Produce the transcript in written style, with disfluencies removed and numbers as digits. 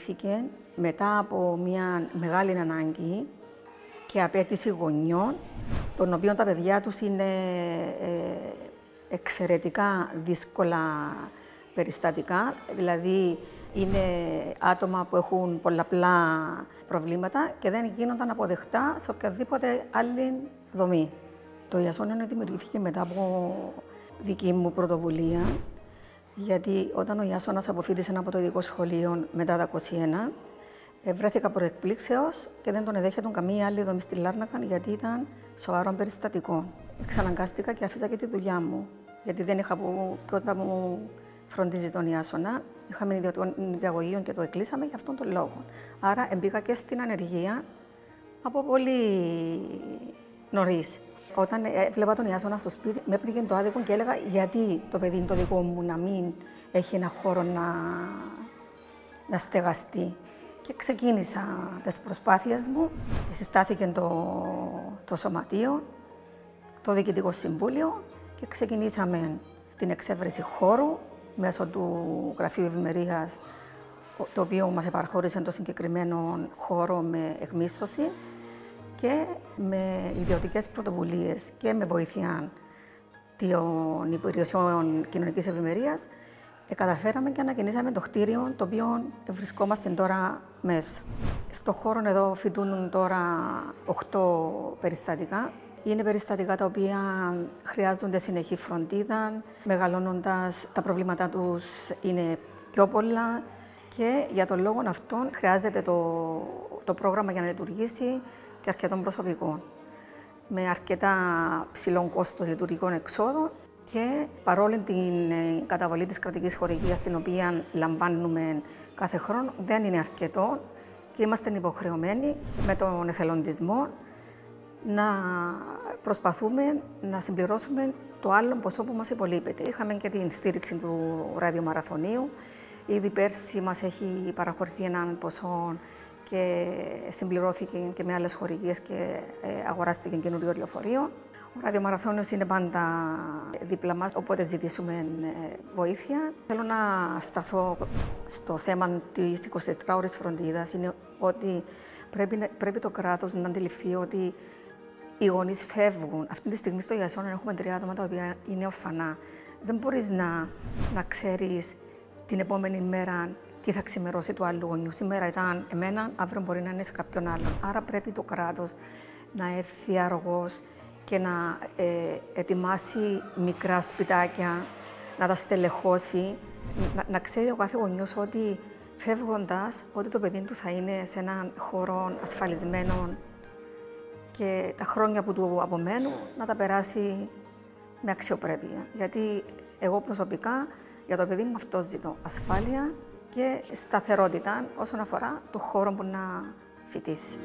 δημιουργήθηκε μετά από μια μεγάλη ανάγκη και απέτηση γονιών, των οποίων τα παιδιά τους είναι εξαιρετικά δύσκολα περιστατικά, δηλαδή είναι άτομα που έχουν πολλαπλά προβλήματα και δεν γίνονταν αποδεκτά σε οποιαδήποτε άλλη δομή. Το Ιασόνιο δημιουργήθηκε μετά από δική μου πρωτοβουλία, γιατί όταν ο Ιάσονας αποφοίτησε από το ειδικό σχολείο μετά τα 21, βρέθηκα προεκπλήξεως και δεν τον εδέχεται καμία άλλη δομή στη Λάρνακα, γιατί ήταν σοβαρό περιστατικό. Εξαναγκάστηκα και άφησα και τη δουλειά μου, γιατί δεν είχα ποιος να μου φροντίζει τον Ιάσονα. Είχαμε ιδιωτικό νηπιαγωγείο και το εκκλείσαμε για αυτόν τον λόγο. Άρα μπήκα και στην ανεργία από πολύ νωρίς. Όταν έβλεπα τον Ιάσονα στο σπίτι, με έπνιγε το άδικο και έλεγα γιατί το παιδί το δικό μου να μην έχει ένα χώρο να στεγαστεί. Και ξεκίνησα τις προσπάθειες μου. Συστάθηκε το σωματείο, το Διοικητικό Συμβούλιο και ξεκινήσαμε την εξέβρεση χώρου μέσω του Γραφείου Ευημερίας, το οποίο μας επαρχώρησε το συγκεκριμένο χώρο με εκμίσθωση και με ιδιωτικές πρωτοβουλίες και με βοήθεια των υπηρεσιών κοινωνικής ευημερίας καταφέραμε και ανακαινήσαμε το κτίριο το οποίο βρισκόμαστε τώρα μέσα. Στο χώρο εδώ φοιτούν τώρα 8 περιστατικά. Είναι περιστατικά τα οποία χρειάζονται συνεχή φροντίδα, μεγαλώνοντας τα προβλήματά τους είναι πιο πολλά και για τον λόγο αυτόν χρειάζεται το πρόγραμμα για να λειτουργήσει και αρκετών προσωπικών. Με αρκετά ψηλό κόστος λειτουργικών εξόδων και παρόλη την καταβολή της κρατικής χορηγίας την οποία λαμβάνουμε κάθε χρόνο, δεν είναι αρκετό και είμαστε υποχρεωμένοι με τον εθελοντισμό να προσπαθούμε να συμπληρώσουμε το άλλο ποσό που μας υπολείπεται. Είχαμε και την στήριξη του ραδιομαραθωνίου. Ήδη πέρσι μας έχει παραχωρηθεί έναν ποσό και συμπληρώθηκε και με άλλες χορηγίες και αγοράστηκε καινούριο λεωφορείο. Ο ραδιομαραθώνιος είναι πάντα δίπλα μας, οπότε ζητήσουμε βοήθεια. Θέλω να σταθώ στο θέμα της 24ωρης φροντίδας. Είναι ότι πρέπει το κράτος να αντιληφθεί ότι οι γονείς φεύγουν. Αυτή τη στιγμή στο Ιασόνα έχουμε 3 άτομα τα οποία είναι ορφανά. Δεν μπορείς να ξέρεις την επόμενη μέρα τι θα ξημερώσει του άλλου γονιού. Σήμερα ήταν εμένα, αύριο μπορεί να είναι σε κάποιον άλλον. Άρα πρέπει το κράτος να έρθει αργός και να ετοιμάσει μικρά σπιτάκια, να τα στελεχώσει, να ξέρει ο κάθε γονιός ότι φεύγοντας, ότι το παιδί του θα είναι σε έναν χώρο ασφαλισμένο και τα χρόνια που του απομένουν να τα περάσει με αξιοπρέπεια. Γιατί εγώ προσωπικά για το παιδί μου αυτό ζητώ, ασφάλεια και σταθερότητα όσον αφορά το χώρο που να φοιτήσει.